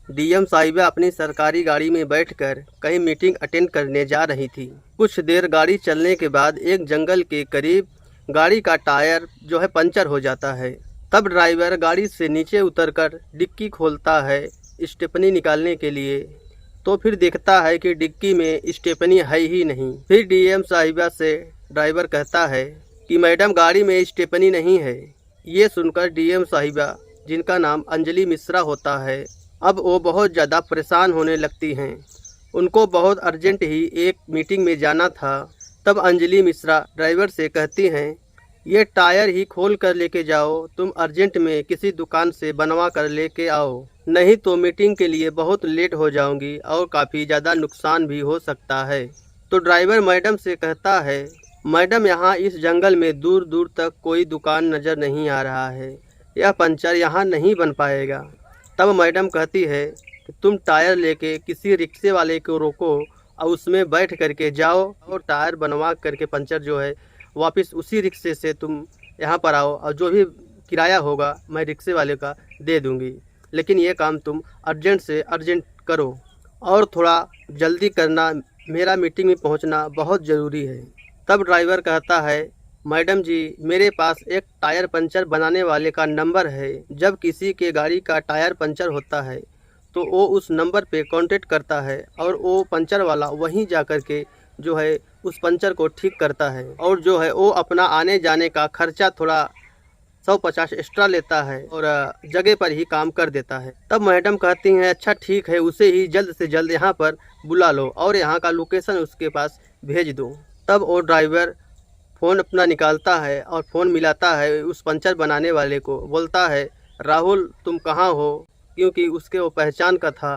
DM साहिबा अपनी सरकारी गाड़ी में बैठकर कहीं मीटिंग अटेंड करने जा रही थी। कुछ देर गाड़ी चलने के बाद एक जंगल के करीब गाड़ी का टायर जो है पंचर हो जाता है। तब ड्राइवर गाड़ी से नीचे उतरकर डिक्की खोलता है स्टेपनी निकालने के लिए, तो फिर देखता है कि डिक्की में स्टेपनी है ही नहीं। फिर डीएम साहिबा से ड्राइवर कहता है कि मैडम गाड़ी में स्टेपनी नहीं है। ये सुनकर डीएम साहिबा, जिनका नाम अंजलि मिश्रा होता है, अब वो बहुत ज़्यादा परेशान होने लगती हैं। उनको बहुत अर्जेंट ही एक मीटिंग में जाना था। तब अंजलि मिश्रा ड्राइवर से कहती हैं, ये टायर ही खोल कर लेके जाओ, तुम अर्जेंट में किसी दुकान से बनवा कर लेके आओ, नहीं तो मीटिंग के लिए बहुत लेट हो जाऊंगी और काफ़ी ज़्यादा नुकसान भी हो सकता है। तो ड्राइवर मैडम से कहता है, मैडम यहाँ इस जंगल में दूर दूर तक कोई दुकान नज़र नहीं आ रहा है, यह पंचर यहाँ नहीं बन पाएगा। तब मैडम कहती है कि तुम टायर लेके किसी रिक्शे वाले को रोको और उसमें बैठ करके जाओ और टायर बनवा करके पंचर जो है वापस उसी रिक्शे से तुम यहाँ पर आओ, और जो भी किराया होगा मैं रिक्शे वाले का दे दूँगी, लेकिन ये काम तुम अर्जेंट से अर्जेंट करो और थोड़ा जल्दी करना, मेरा मीटिंग में पहुँचना बहुत ज़रूरी है। तब ड्राइवर कहता है, मैडम जी मेरे पास एक टायर पंचर बनाने वाले का नंबर है। जब किसी के गाड़ी का टायर पंचर होता है तो वो उस नंबर पे कांटेक्ट करता है और वो पंचर वाला वहीं जा कर के जो है उस पंचर को ठीक करता है, और जो है वो अपना आने जाने का खर्चा थोड़ा 150 एक्स्ट्रा लेता है और जगह पर ही काम कर देता है। तब मैडम कहती हैं, अच्छा ठीक है, उसे ही जल्द से जल्द यहाँ पर बुला लो और यहाँ का लोकेशन उसके पास भेज दो। तब वो ड्राइवर फ़ोन अपना निकालता है और फ़ोन मिलाता है उस पंचर बनाने वाले को, बोलता है, राहुल तुम कहाँ हो, क्योंकि उसके वो पहचान का था।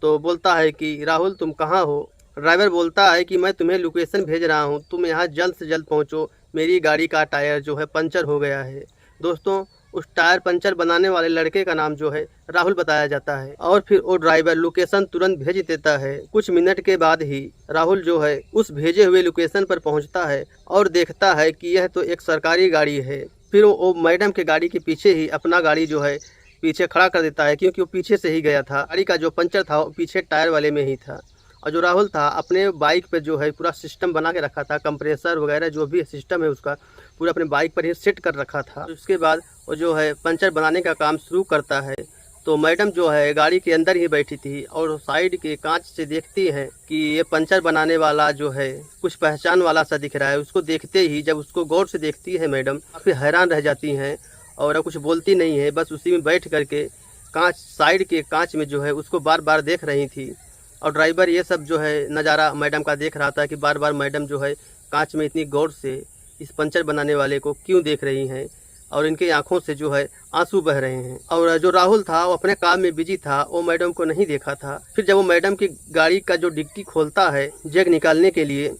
तो बोलता है कि राहुल तुम कहाँ हो। ड्राइवर बोलता है कि मैं तुम्हें लोकेशन भेज रहा हूँ, तुम यहाँ जल्द से जल्द पहुँचो, मेरी गाड़ी का टायर जो है पंचर हो गया है। दोस्तों, उस टायर पंचर बनाने वाले लड़के का नाम जो है राहुल बताया जाता है, और फिर वो ड्राइवर लोकेशन तुरंत भेज देता है। कुछ मिनट के बाद ही राहुल जो है उस भेजे हुए लोकेशन पर पहुंचता है और देखता है कि यह तो एक सरकारी गाड़ी है। फिर वो मैडम के गाड़ी के पीछे ही अपना गाड़ी जो है पीछे खड़ा कर देता है, क्योंकि वो पीछे से ही गया था। गाड़ी का जो पंचर था वो पीछे टायर वाले में ही था, और जो राहुल था अपने बाइक पे जो है पूरा सिस्टम बना के रखा था, कंप्रेसर वगैरह जो भी सिस्टम है उसका पूरा अपने बाइक पर ही सेट कर रखा था। उसके बाद वो जो है पंचर बनाने का काम शुरू करता है। तो मैडम जो है गाड़ी के अंदर ही बैठी थी और साइड के कांच से देखती है कि ये पंचर बनाने वाला जो है कुछ पहचान वाला सा दिख रहा है। उसको देखते ही जब उसको गौर से देखती है मैडम, काफ़ी हैरान रह जाती हैं और कुछ बोलती नहीं है, बस उसी में बैठ करके कांच, साइड के कांच में जो है उसको बार बार देख रही थी। और ड्राइवर ये सब जो है नज़ारा मैडम का देख रहा था कि बार बार मैडम जो है कांच में इतनी गौर से इस पंचर बनाने वाले को क्यों देख रही हैं, और इनकी आंखों से जो है आंसू बह रहे हैं। और जो राहुल था वो अपने काम में बिजी था, वो मैडम को नहीं देखा था। फिर जब वो मैडम की गाड़ी का जो डिक्की खोलता है जैक निकालने के लिए,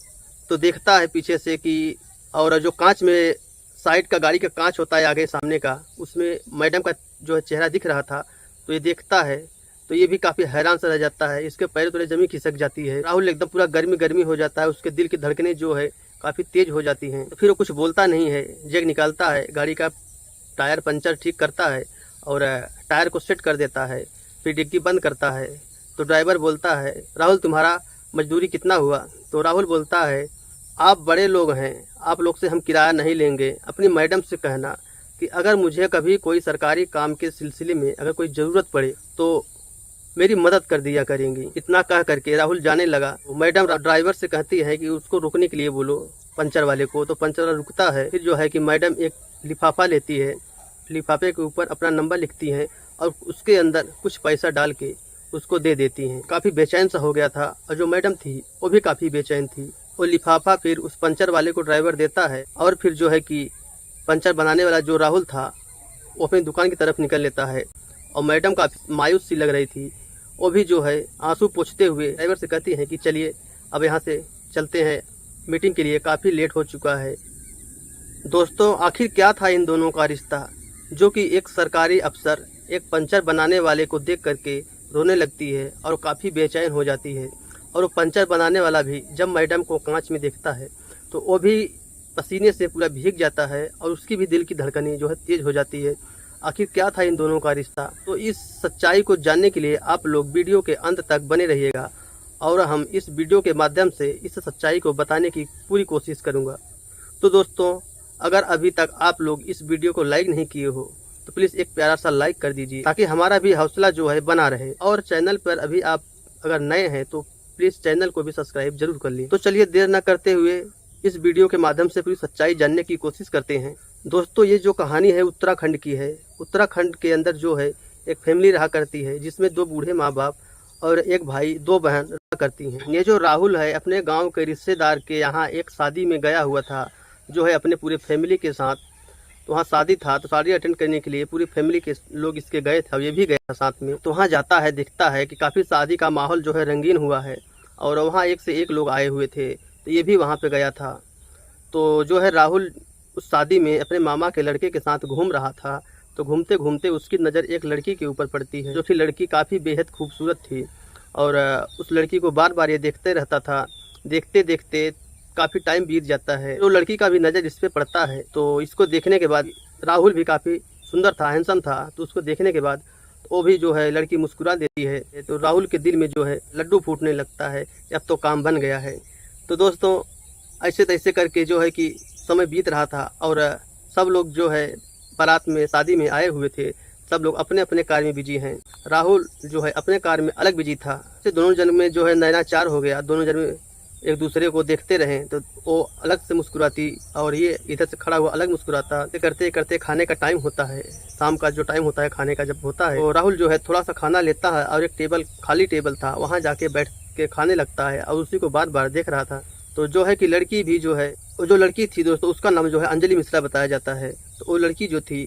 तो देखता है पीछे से कि, और जो कांच में साइड का गाड़ी का कांच होता है आगे सामने का, उसमें मैडम का जो है चेहरा दिख रहा था। तो ये देखता है तो ये भी काफ़ी हैरान सा रह जाता है, इसके पैर थोड़े ज़मीन खिसक जाती है। राहुल एकदम पूरा गर्मी गर्मी हो जाता है, उसके दिल की धड़कनें जो है काफ़ी तेज़ हो जाती हैं। तो फिर वो कुछ बोलता नहीं है, जैक निकालता है, गाड़ी का टायर पंचर ठीक करता है और टायर को सेट कर देता है, फिर डिक्की बंद करता है। तो ड्राइवर बोलता है, राहुल तुम्हारा मजदूरी कितना हुआ। तो राहुल बोलता है, आप बड़े लोग हैं, आप लोग से हम किराया नहीं लेंगे। अपनी मैडम से कहना कि अगर मुझे कभी कोई सरकारी काम के सिलसिले में अगर कोई ज़रूरत पड़े तो मेरी मदद कर दिया करेंगी। इतना कह करके राहुल जाने लगा। मैडम ड्राइवर से कहती है कि उसको रुकने के लिए बोलो पंचर वाले को। तो पंचर वाला रुकता है। फिर जो है कि मैडम एक लिफाफा लेती है, लिफाफे के ऊपर अपना नंबर लिखती हैं और उसके अंदर कुछ पैसा डाल के उसको दे देती हैं। काफ़ी बेचैन सा हो गया था, और जो मैडम थी वो भी काफ़ी बेचैन थी। वो लिफाफा फिर उस पंचर वाले को ड्राइवर देता है, और फिर जो है कि पंचर बनाने वाला जो राहुल था वो अपनी दुकान की तरफ निकल लेता है। और मैडम काफ़ी मायूस सी लग रही थी, वो भी जो है आंसू पोंछते हुए ड्राइवर से कहती हैं कि चलिए अब यहाँ से चलते हैं, मीटिंग के लिए काफ़ी लेट हो चुका है। दोस्तों, आखिर क्या था इन दोनों का रिश्ता, जो कि एक सरकारी अफसर एक पंचर बनाने वाले को देख करके रोने लगती है और काफ़ी बेचैन हो जाती है। और वो पंचर बनाने वाला भी जब मैडम को कांच में देखता है तो वो भी पसीने से पूरा भीग जाता है और उसकी भी दिल की धड़कनें जो है तेज़ हो जाती है। आखिर क्या था इन दोनों का रिश्ता। तो इस सच्चाई को जानने के लिए आप लोग वीडियो के अंत तक बने रहिएगा और हम इस वीडियो के माध्यम से इस सच्चाई को बताने की पूरी कोशिश करूँगा। तो दोस्तों, अगर अभी तक आप लोग इस वीडियो को लाइक नहीं किए हो तो प्लीज़ एक प्यारा सा लाइक कर दीजिए ताकि हमारा भी हौसला जो है बना रहे। और चैनल पर अभी आप अगर नए हैं तो प्लीज़ चैनल को भी सब्सक्राइब जरूर कर लें। तो चलिए देर न करते हुए इस वीडियो के माध्यम से पूरी सच्चाई जानने की कोशिश करते हैं। दोस्तों, ये जो कहानी है उत्तराखंड की है। उत्तराखंड के अंदर जो है एक फैमिली रहा करती है जिसमें 2 बूढ़े माँ बाप और 1 भाई 2 बहन रहा करती हैं। ये जो राहुल है अपने गाँव के रिश्तेदार के यहाँ एक शादी में गया हुआ था जो है अपने पूरे फैमिली के साथ। तो वहाँ शादी था तो शादी अटेंड करने के लिए पूरी फैमिली के लोग इसके गए थे और ये भी गया था साथ में। तो वहाँ जाता है, दिखता है कि काफ़ी शादी का माहौल जो है रंगीन हुआ है और वहाँ एक से एक लोग आए हुए थे। तो ये भी वहाँ पे गया था। तो जो है राहुल उस शादी में अपने मामा के लड़के के साथ घूम रहा था। तो घूमते घूमते उसकी नज़र एक लड़की के ऊपर पड़ती है जो कि लड़की काफ़ी बेहद खूबसूरत थी और उस लड़की को बार बार ये देखते रहता था। देखते देखते काफ़ी टाइम बीत जाता है तो लड़की का भी नज़र इस पे पड़ता है। तो इसको देखने के बाद राहुल भी काफ़ी सुंदर था, हैंडसम था। तो उसको देखने के बाद वो भी जो है लड़की मुस्कुरा देती है। तो राहुल के दिल में जो है लड्डू फूटने लगता है, अब तो काम बन गया है। तो दोस्तों, ऐसे तैसे करके जो है कि समय बीत रहा था और सब लोग जो है बारात में शादी में आए हुए थे। सब लोग अपने अपने कार्य में बिजी हैं। राहुल जो है अपने कार्य में अलग बिजी था। दोनों जन में जो है नैनाचार हो गया। दोनों जन में एक दूसरे को देखते रहे तो वो अलग से मुस्कुराती और ये इधर से खड़ा हुआ अलग मुस्कुराता। करते करते खाने का टाइम होता है, शाम का जो टाइम होता है खाने का जब होता है तो राहुल जो है थोड़ा सा खाना लेता है और एक खाली टेबल था वहाँ जाके बैठ के खाने लगता है और उसी को बार बार देख रहा था। तो जो है कि लड़की भी जो है, वो जो लड़की थी दोस्तों उसका नाम जो है अंजलि मिश्रा बताया जाता है। तो वो लड़की जो थी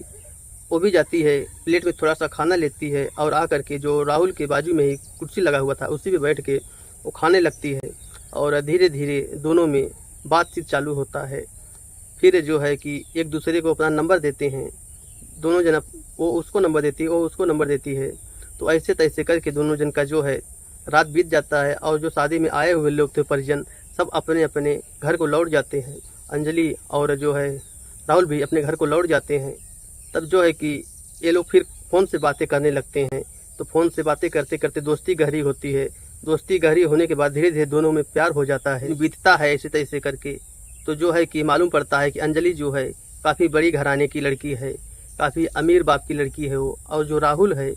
वो भी जाती है, प्लेट में थोड़ा सा खाना लेती है और आकर के जो राहुल के बाजू में ही कुर्सी लगा हुआ था उसी पे बैठ के वो खाने लगती है। और धीरे धीरे दोनों में बातचीत चालू होता है। फिर जो है कि एक दूसरे को अपना नंबर देते हैं। दोनों जन, वो उसको नंबर देती है, वो उसको नंबर देती है। तो ऐसे तैसे करके दोनों जन का जो है रात बीत जाता है और जो शादी में आए हुए लोग थे परिजन सब अपने अपने घर को लौट जाते हैं। अंजलि और जो है राहुल भी अपने घर को लौट जाते हैं। तब जो है कि ये लोग फिर फ़ोन से बातें करने लगते हैं। तो फ़ोन से बातें करते करते दोस्ती गहरी होती है। दोस्ती गहरी होने के बाद धीरे धीरे दोनों में प्यार हो जाता है, बीतता है ऐसे तैसे करके। तो जो है कि मालूम पड़ता है कि अंजलि जो है काफ़ी बड़ी घराने की लड़की है, काफ़ी अमीर बाप की लड़की है वो। और जो राहुल है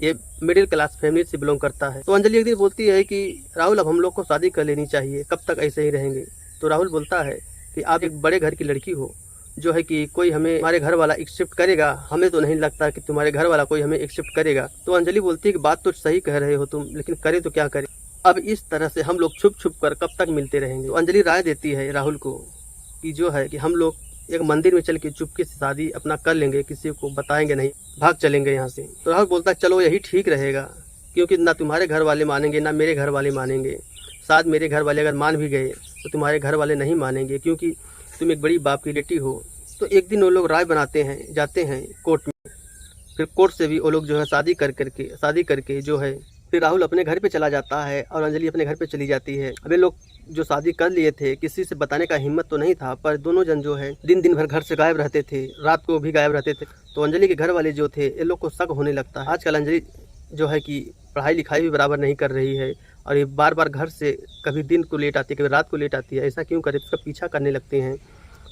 ये मिडिल क्लास फैमिली से बिलोंग करता है। तो अंजलि एक दिन बोलती है कि राहुल अब हम लोग को शादी कर लेनी चाहिए, कब तक ऐसे ही रहेंगे। तो राहुल बोलता है कि आप एक बड़े घर की लड़की हो, जो है कि कोई हमें हमारे घर वाला एक्सेप्ट करेगा, हमें तो नहीं लगता कि तुम्हारे घर वाला कोई हमें एक्सेप्ट करेगा। तो अंजलि बोलती है कि बात तो सही कह रहे हो तुम, लेकिन करें तो क्या करें, अब इस तरह से हम लोग छुप छुप कर कब तक मिलते रहेंगे। तो अंजलि राय देती है राहुल को कि जो है कि हम लोग एक मंदिर में चल के चुपके से शादी अपना कर लेंगे, किसी को बताएंगे नहीं, भाग चलेंगे यहाँ से। तो राहुल बोलता है चलो यही ठीक रहेगा, क्योंकि ना तुम्हारे घर वाले मानेंगे ना मेरे घर वाले मानेंगे। शायद मेरे घर वाले अगर मान भी गए तो तुम्हारे घर वाले नहीं मानेंगे, क्योंकि तुम एक बड़ी बाप की बेटी हो। तो एक दिन वो लोग राय बनाते हैं, जाते हैं कोर्ट में। फिर कोर्ट से भी वो लोग जो है शादी करके जो है फिर राहुल अपने घर पे चला जाता है और अंजलि अपने घर पे चली जाती है। अब ये लोग जो शादी कर लिए थे किसी से बताने का हिम्मत तो नहीं था, पर दोनों जन जो है दिन भर घर से गायब रहते थे, रात को भी गायब रहते थे। तो अंजलि के घर वाले जो थे ये लोग को शक होने लगता है। आजकल अंजलि जो है कि पढ़ाई लिखाई भी बराबर नहीं कर रही है और ये बार बार घर से कभी दिन को लेट आती है, कभी रात को लेट आती है, ऐसा क्यों करे। उसका पीछा करने लगते हैं।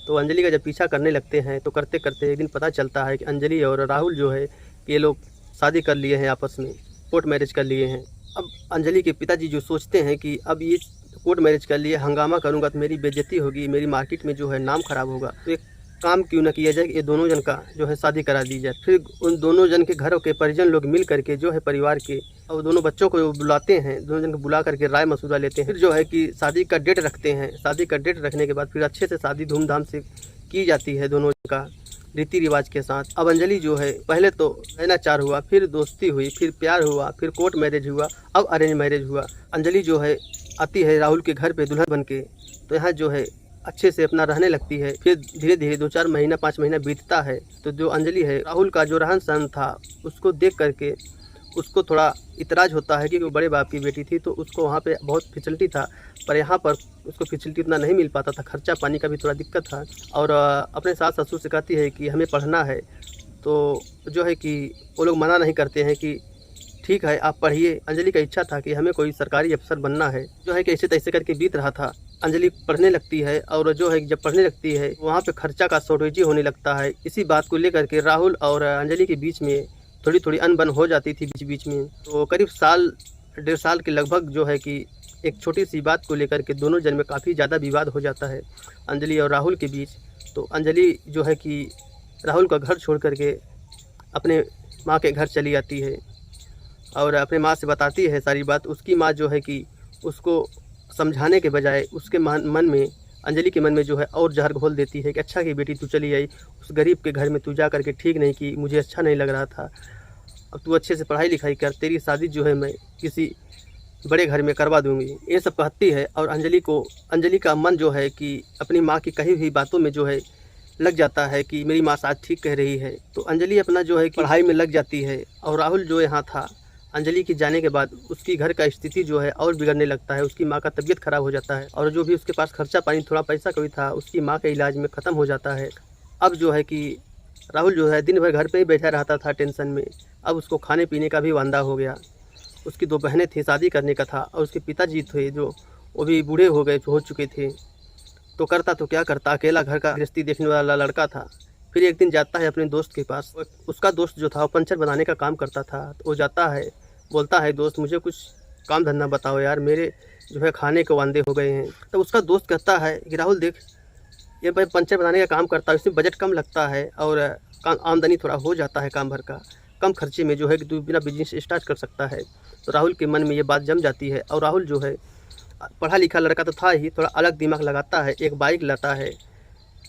तो अंजलि का जब पीछा करने लगते हैं तो करते करते एक दिन पता चलता है कि अंजलि और राहुल जो है ये लोग शादी कर लिए हैं, आपस में कोर्ट मैरिज कर लिए हैं। अब अंजलि के पिताजी जो सोचते हैं कि अब ये कोर्ट मैरिज कर लिए, हंगामा करूंगा तो मेरी बेइज्जती होगी, मेरी मार्केट में जो है नाम खराब होगा। तो एक काम क्यों ना किया जाए कि ये दोनों जन का जो है शादी करा दी जाए। फिर उन दोनों जन के घरों के परिजन लोग मिल करके जो है परिवार के और दोनों बच्चों को बुलाते हैं, दोनों जन को बुला करके राय मशूरा लेते हैं। फिर जो है कि शादी का डेट रखते हैं। शादी का डेट रखने के बाद फिर अच्छे से शादी धूमधाम से की जाती है दोनों का रीति रिवाज के साथ। अब अंजलि जो है पहले तो नैनाचार हुआ, फिर दोस्ती हुई, फिर प्यार हुआ, फिर कोर्ट मैरिज हुआ, अब अरेंज मैरिज हुआ। अंजलि जो है आती है राहुल के घर पे दुल्हन बन के, तो यहाँ जो है अच्छे से अपना रहने लगती है। फिर धीरे धीरे 2-4 महीना 5 महीना बीतता है तो जो अंजलि है राहुल का जो रहन सहन था उसको देख करके उसको थोड़ा इतराज़ होता है कि वो बड़े बाप की बेटी थी तो उसको वहाँ पे बहुत फैसिलिटी था, पर यहाँ पर उसको फैसिलिटी उतना नहीं मिल पाता था, खर्चा पानी का भी थोड़ा दिक्कत था। और अपने सास ससुर से कहती है कि हमें पढ़ना है। तो जो है कि वो लोग मना नहीं करते हैं कि ठीक है आप पढ़िए। अंजलि का इच्छा था कि हमें कोई सरकारी अफसर बनना है। जो है कि ऐसे तैसे करके बीत रहा था। अंजलि पढ़ने लगती है और जो है जब पढ़ने लगती है वहाँ पे खर्चा का शॉर्टेज होने लगता है। इसी बात को लेकर के राहुल और अंजलि के बीच में थोड़ी थोड़ी अनबन हो जाती थी बीच बीच में। तो करीब साल 1.5 साल के लगभग जो है कि एक छोटी सी बात को लेकर के दोनों जन में काफ़ी ज़्यादा विवाद हो जाता है अंजलि और राहुल के बीच। तो अंजलि जो है कि राहुल का घर छोड़ करके अपने माँ के घर चली जाती है और अपने माँ से बताती है सारी बात। उसकी माँ जो है कि उसको समझाने के बजाय उसके मन में अंजलि के मन में जो है और जहर घोल देती है कि अच्छा कि बेटी तू चली आई उस गरीब के घर में, तू जा करके ठीक नहीं की, मुझे अच्छा नहीं लग रहा था। अब तू अच्छे से पढ़ाई लिखाई कर, तेरी शादी जो है मैं किसी बड़े घर में करवा दूंगी, ये सब कहती है। और अंजलि का मन जो है कि अपनी माँ की कही हुई बातों में जो है लग जाता है कि मेरी माँ शायद ठीक कह रही है। तो अंजलि अपना जो है कि पढ़ाई में लग जाती है। और राहुल जो यहाँ था अंजलि के जाने के बाद उसकी घर का स्थिति जो है और बिगड़ने लगता है। उसकी माँ का तबीयत खराब हो जाता है और जो भी उसके पास खर्चा पानी थोड़ा पैसा कोई था उसकी माँ के इलाज में ख़त्म हो जाता है। अब जो है कि राहुल जो है दिन भर घर पे ही बैठा रहता था टेंशन में। अब उसको खाने पीने का भी वांदा हो गया। उसकी 2 बहनें थी, शादी करने का था और उसके पिताजी थे जो वो भी बूढ़े हो चुके थे। तो करता तो क्या करता, अकेला घर का गृहस्थी देखने वाला लड़का था। फिर एक दिन जाता है अपने दोस्त के पास। उसका दोस्त जो था वो पंचर बनाने का काम करता था। तो वो जाता है, बोलता है दोस्त मुझे कुछ काम धंधा बताओ यार, मेरे जो है खाने के वांदे हो गए हैं। तो उसका दोस्त कहता है कि राहुल देख, ये भाई पंचर बनाने का काम करता है, इसमें बजट कम लगता है और आमदनी थोड़ा हो जाता है काम भर का, कम खर्चे में जो है कि तू बिना बिजनेस स्टार्ट कर सकता है। तो राहुल के मन में ये बात जम जाती है। और राहुल जो है पढ़ा लिखा लड़का तो था ही, थोड़ा अलग दिमाग लगाता है। एक बाइक लाता है,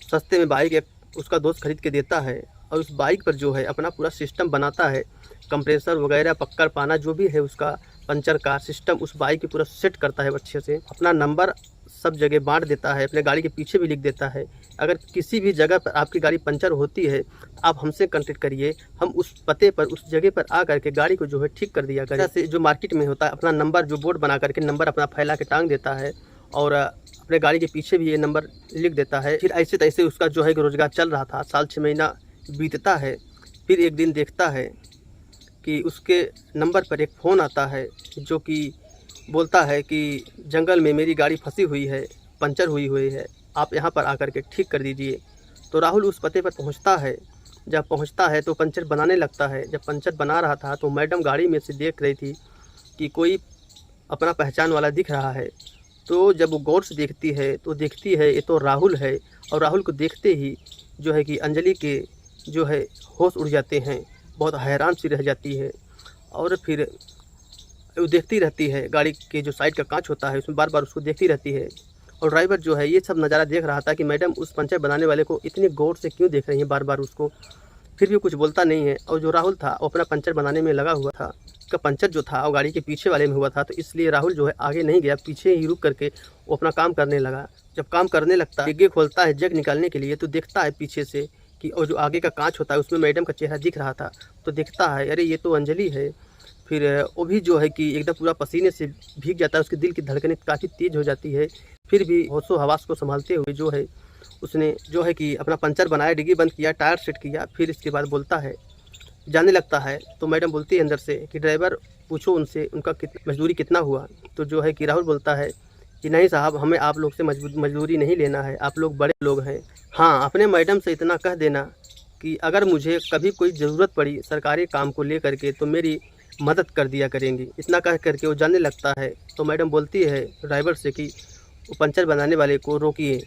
सस्ते में बाइक एक उसका दोस्त खरीद के देता है और उस बाइक पर जो है अपना पूरा सिस्टम बनाता है। कंप्रेसर वगैरह, पक्कर पाना, जो भी है उसका पंचर का सिस्टम उस बाइक पे पूरा सेट करता है अच्छे से। अपना नंबर सब जगह बांट देता है, अपने गाड़ी के पीछे भी लिख देता है अगर किसी भी जगह पर आपकी गाड़ी पंचर होती है आप हमसे कांटेक्ट करिए, हम उस पते पर उस जगह पर आ करके गाड़ी को जो है ठीक कर दिया करें। जैसे जो मार्केट में होता है अपना नंबर जो बोर्ड बना करके नंबर अपना फैला के टांग देता है और अपने गाड़ी के पीछे भी ये नंबर लिख देता है। फिर ऐसे तैसे उसका जो है कि रोज़गार चल रहा था। साल 6 महीना बीतता है। फिर एक दिन देखता है कि उसके नंबर पर एक फ़ोन आता है जो कि बोलता है कि जंगल में मेरी गाड़ी फंसी हुई है, पंचर हुई है, आप यहाँ पर आकर के ठीक कर दीजिए। तो राहुल उस पते पर पहुँचता है। जब पहुँचता है तो पंचर बनाने लगता है। जब पंचर बना रहा था तो मैडम गाड़ी में से देख रही थी कि कोई अपना पहचान वाला दिख रहा है। तो जब वो गौर से देखती है तो देखती है ये तो राहुल है। और राहुल को देखते ही जो है कि अंजलि के जो है होश उड़ जाते हैं, बहुत हैरान सी रह जाती है। और फिर वो देखती रहती है, गाड़ी के जो साइड का कांच होता है उसमें बार बार उसको देखती रहती है। और ड्राइवर जो है ये सब नज़ारा देख रहा था कि मैडम उस पंचर बनाने वाले को इतने गौर से क्यों देख रही हैं बार बार उसको। फिर भी कुछ बोलता नहीं है। और जो राहुल था वो अपना पंचर बनाने में लगा हुआ था। उसका पंचर जो था वो गाड़ी के पीछे वाले में हुआ था, तो इसलिए राहुल जो है आगे नहीं गया, पीछे ही रुक करके वो अपना काम करने लगा। जब काम करने लगता है, डिग्गी खोलता है जग निकालने के लिए, तो देखता है पीछे से कि और जो आगे का कांच होता है उसमें मैडम का चेहरा दिख रहा था। तो देखता है अरे ये तो अंजलि है। फिर वो भी जो है कि एकदम पूरा पसीने से भीग जाता है। उसके दिल की धड़कनें काफ़ी तेज़ हो जाती है। फिर भी होशो हवास को संभालते हुए जो है उसने जो है कि अपना पंचर बनाया, डिग्गी बंद किया, टायर सेट किया। फिर इसके बाद बोलता है, जाने लगता है। तो मैडम बोलती है अंदर से कि ड्राइवर पूछो उनसे उनका मजदूरी कितना हुआ। तो जो है कि राहुल बोलता है कि नहीं साहब, हमें आप लोग से मजदूरी नहीं लेना है, आप लोग बड़े लोग हैं। हाँ, अपने मैडम से इतना कह देना कि अगर मुझे कभी कोई ज़रूरत पड़ी सरकारी काम को ले करके तो मेरी मदद कर दिया करेंगी। इतना कह करके वो जाने लगता है। तो मैडम बोलती है ड्राइवर से कि वो पंचर बनाने वाले को रोकिए।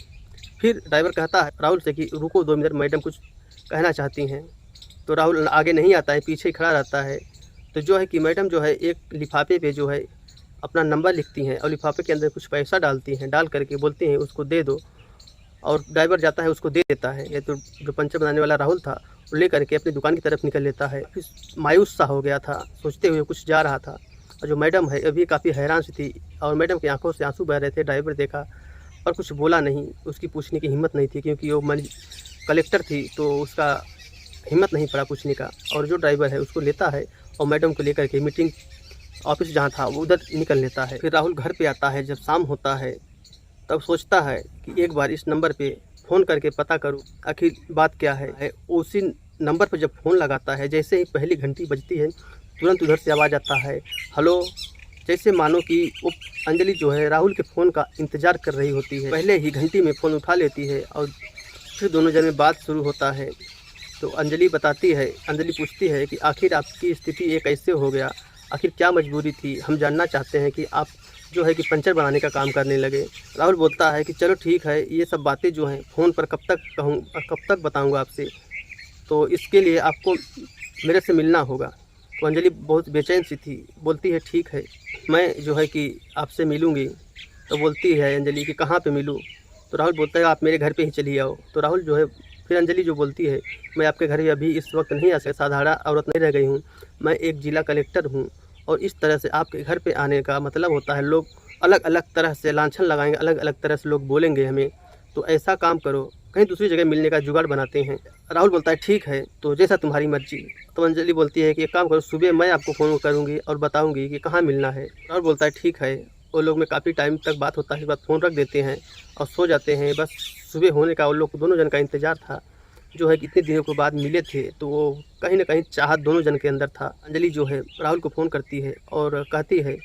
फिर ड्राइवर कहता है राहुल से कि रुको 2 मिनट, मैडम कुछ कहना चाहती हैं। तो राहुल आगे नहीं आता है, पीछे ही खड़ा रहता है। तो जो है कि मैडम जो है एक लिफाफे पे जो है अपना नंबर लिखती हैं और लिफाफे के अंदर कुछ पैसा डालती हैं, डाल करके बोलती हैं उसको दे दो। और ड्राइवर जाता है उसको दे देता है। ये तो जो पंचर बनाने वाला राहुल था वो ले करके अपनी दुकान की तरफ निकल लेता है। फिर मायूस सा हो गया था, सोचते हुए कुछ जा रहा था। और जो मैडम है अभी काफ़ी हैरान सी थी और मैडम की आंखों से आंसू बह रहे थे। ड्राइवर देखा पर कुछ बोला नहीं, उसकी पूछने की हिम्मत नहीं थी क्योंकि वो कलेक्टर थी तो उसका हिम्मत नहीं पड़ा पूछने का। और जो ड्राइवर है उसको लेता है और मैडम को लेकर के मीटिंग ऑफिस जहाँ था वो उधर निकल लेता है। फिर राहुल घर पे आता है। जब शाम होता है तब सोचता है कि एक बार इस नंबर पे फ़ोन करके पता करूं आखिर बात क्या है। उसी नंबर पर जब फ़ोन लगाता है, जैसे ही पहली घंटी बजती है तुरंत उधर से आवाज़ आता है, हेलो। जैसे मानो कि वो अंजलि जो है राहुल के फ़ोन का इंतज़ार कर रही होती है। पहले ही घंटी में फ़ोन उठा लेती है और फिर दोनों जन में बात शुरू होता है। तो अंजलि पूछती है कि आखिर आपकी स्थिति ये कैसे हो गया? आखिर क्या मजबूरी थी? हम जानना चाहते हैं कि आप जो है कि पंचर बनाने का काम करने लगे। राहुल बोलता है कि चलो ठीक है, ये सब बातें जो हैं फ़ोन पर कब तक कहूँ और कब तक बताऊँगा आपसे, तो इसके लिए आपको मेरे से मिलना होगा। तो अंजलि बहुत बेचैन सी थी, बोलती है ठीक है, मैं जो है कि आपसे मिलूँगी। तो बोलती है अंजलि कि कहाँ पे मिलूँ? तो राहुल बोलता है आप मेरे घर पे ही चली आओ। तो राहुल जो है फिर अंजलि जो बोलती है मैं आपके घर अभी इस वक्त नहीं आ सकती, साधारण औरत नहीं रह गई हूँ, मैं एक जिला कलेक्टर हूँ और इस तरह से आपके घर पे आने का मतलब होता है लोग अलग अलग तरह से लांछन लगाएंगे, अलग अलग तरह से लोग बोलेंगे हमें। तो ऐसा काम करो, कहीं दूसरी जगह मिलने का जुगाड़ बनाते हैं। राहुल बोलता है ठीक है, तो जैसा तुम्हारी मर्जी। तो अंजलि बोलती है कि एक काम करो, सुबह मैं आपको फ़ोन करूँगी और बताऊँगी कि कहाँ मिलना है। राहुल बोलता है ठीक है। वो लोग में काफ़ी टाइम तक बात होता है, इसके बाद फ़ोन रख देते हैं और सो जाते हैं। बस सुबह होने का उन लोग को दोनों जन का इंतज़ार था, जो है कि इतने दिनों के बाद मिले थे, तो वो कहीं न कहीं चाहत दोनों जन के अंदर था। अंजलि जो है राहुल को फ़ोन करती है और कहती है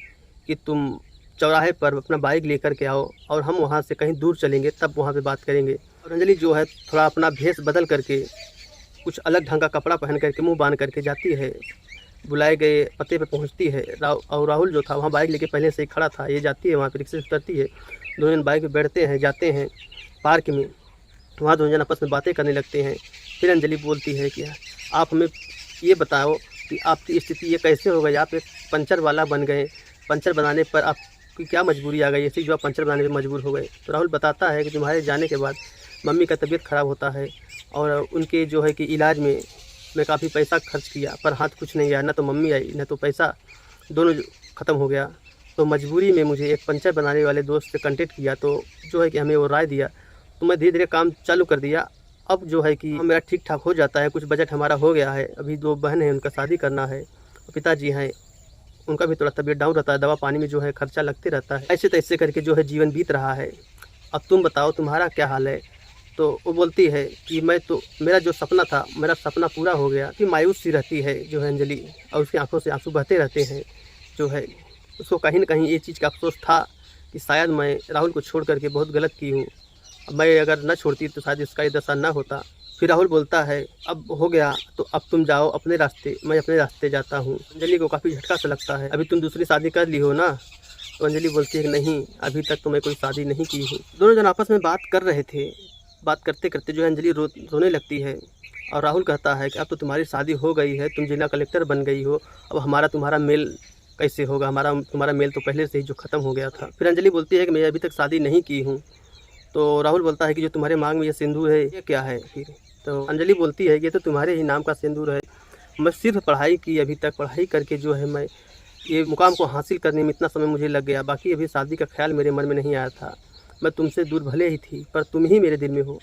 कि तुम चौराहे पर अपना बाइक लेकर के आओ और हम वहाँ से कहीं दूर चलेंगे, तब वहाँ पे बात करेंगे। और अंजलि जो है थोड़ा अपना भेष बदल करके कुछ अलग ढंग का कपड़ा पहन करके मुँह बाँध करके जाती है, बुलाए गए पते पे पहुँचती है। और राहुल जो था वहाँ बाइक लेके पहले से ही खड़ा था। ये जाती है वहाँ पे, रिक्शे से उतरती है, दोनों जन बाइक पे बैठते हैं, जाते हैं पार्क में। वहाँ दोनों जन आपस में बातें करने लगते हैं। फिर अंजलि बोलती है कि आप हमें ये बताओ कि आपकी स्थिति ये कैसे हो गई? आप एक पंचर वाला बन गए, पंचर बनाने पर आपकी क्या मजबूरी आ गई ऐसी जो आप पंचर बनाने पर मजबूर हो गए? तो राहुल बताता है कि तुम्हारे जाने के बाद मम्मी का तबीयत ख़राब होता है और उनके जो है कि इलाज में मैं काफ़ी पैसा खर्च किया, पर हाथ कुछ नहीं आया, ना तो मम्मी आई ना तो पैसा, दोनों ख़त्म हो गया। तो मजबूरी में मुझे एक पंचर बनाने वाले दोस्त से कॉन्टेक्ट किया, तो जो है कि हमें वो राय दिया, तो मैं धीरे-धीरे काम चालू कर दिया। अब जो है कि मेरा ठीक-ठाक हो जाता है, कुछ बजट हमारा हो गया है। अभी 2 बहन हैं, उनका शादी करना है। पिताजी हैं, उनका भी थोड़ा तबीयत डाउन रहता है, दवा-पानी में जो है खर्चा लगते रहता है। ऐसे-तैसे करके जो है जीवन बीत रहा है। अब तुम बताओ तुम्हारा क्या हाल है? तो वो बोलती है कि मेरा जो सपना था, मेरा सपना पूरा हो गया। कि मायूस सी रहती है जो है अंजलि और उसकी आँखों से आँसू बहते रहते हैं। जो है उसको कहीं न कहीं ये चीज़ का अफ़सोस था कि शायद मैं राहुल को छोड़ कर के बहुत गलत की हूँ। मैं अगर न छोड़ती तो शायद इसका ये दशा ना होता। फिर राहुल बोलता है अब हो गया तो अब तुम जाओ अपने रास्ते, मैं अपने रास्ते जाता हूँ। अंजलि को काफ़ी झटका सा लगता है, अभी तुम दूसरी शादी कर ली हो ना? तो अंजलि बोलती है कि नहीं, अभी तक तो मैं कोई शादी नहीं की हूँ। दोनों जन आपस में बात कर रहे थे। बात करते-करते जो है अंजलि रोने लगती है और राहुल कहता है कि अब तो तुम्हारी शादी हो गई है, तुम जिला कलेक्टर बन गई हो, अब हमारा तुम्हारा मेल कैसे होगा? तुम्हारा मेल तो पहले से ही जो ख़त्म हो गया था। फिर अंजलि बोलती है कि मैं अभी तक शादी नहीं की हूँ। तो राहुल बोलता है कि जो तुम्हारे मांग में ये सिंदूर है, ये क्या है फिर? तो अंजलि बोलती है कि ये तो तुम्हारे ही नाम का सिंदूर है। मैं सिर्फ़ पढ़ाई की, अभी तक पढ़ाई करके जो है मैं ये मुकाम को हासिल करने में इतना समय मुझे लग गया, बाकी अभी शादी का ख़्याल मेरे मन में नहीं आया था। मैं तुमसे दूर भले ही थी, पर तुम ही मेरे दिल में हो।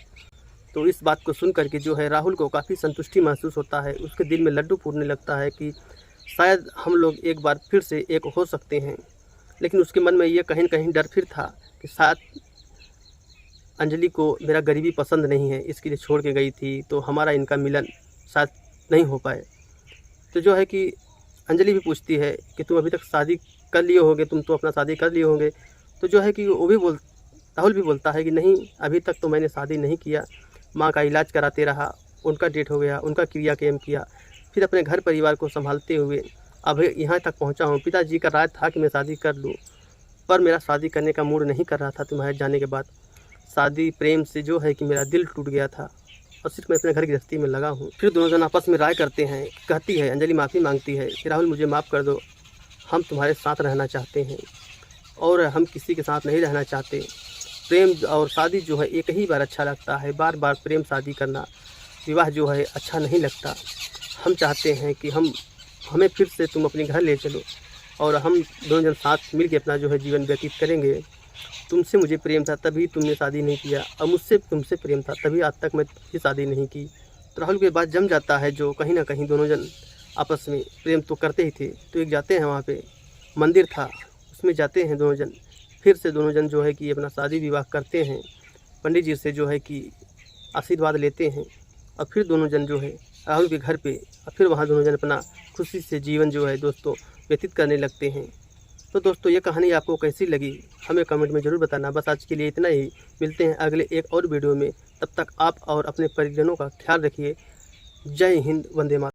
तो इस बात को सुन कर के जो है राहुल को काफ़ी संतुष्टि महसूस होता है। उसके दिल में लड्डू फूटने लगता है कि शायद हम लोग एक बार फिर से एक हो सकते हैं। लेकिन उसके मन में ये कहीं न कहीं डर फिर था कि शायद अंजलि को मेरा गरीबी पसंद नहीं है, इसके लिए छोड़ के गई थी, तो हमारा इनका मिलन शायद नहीं हो पाए। तो जो है कि अंजलि भी पूछती है कि तुम अभी तक शादी कर लिए होगे, तुम तो अपना शादी कर लिए होंगे। तो जो है कि राहुल भी बोलता है कि नहीं, अभी तक तो मैंने शादी नहीं किया, माँ का इलाज कराते रहा, उनका डेथ हो गया, उनका क्रियाक्रम किया, फिर अपने घर परिवार को संभालते हुए अब यहाँ तक पहुँचा हूँ। पिताजी का राय था कि मैं शादी कर लूँ, पर मेरा शादी करने का मूड नहीं कर रहा था तुम्हारे जाने के बाद। शादी प्रेम से जो है कि मेरा दिल टूट गया था और सिर्फ मैं अपने घर गृहस्थी में लगा हूँ। फिर दोनों जन आपस में राय करते हैं। कहती है अंजलि, माफ़ी मांगती है कि राहुल मुझे माफ़ कर दो, हम तुम्हारे साथ रहना चाहते हैं और हम किसी के साथ नहीं रहना चाहते। प्रेम और शादी जो है एक ही बार अच्छा लगता है, बार बार प्रेम शादी करना, विवाह जो है अच्छा नहीं लगता। हम चाहते हैं कि हमें फिर से तुम अपने घर ले चलो और हम दोनों जन साथ मिल के अपना जो है जीवन व्यतीत करेंगे। तुमसे मुझे प्रेम था तभी तुमने शादी नहीं किया, और मुझसे तुमसे प्रेम था तभी आज तक मैं भी शादी नहीं की। तो राहुल के बाद जम जाता है, जो कहीं ना कहीं दोनों जन आपस में प्रेम तो करते ही थे। तो एक जाते हैं वहाँ पे मंदिर था, उसमें जाते हैं दोनों जन, फिर से दोनों जन जो है कि अपना शादी विवाह करते हैं, पंडित जी से जो है कि आशीर्वाद लेते हैं और फिर दोनों जन जो है राहुल के घर पे। और फिर वहाँ दोनों जन अपना खुशी से जीवन जो है दोस्तों व्यतीत करने लगते हैं। तो दोस्तों ये कहानी आपको कैसी लगी हमें कमेंट में ज़रूर बताना। बस आज के लिए इतना ही, मिलते हैं अगले एक और वीडियो में। तब तक आप और अपने परिजनों का ख्याल रखिए। जय हिंद, वंदे मातरम।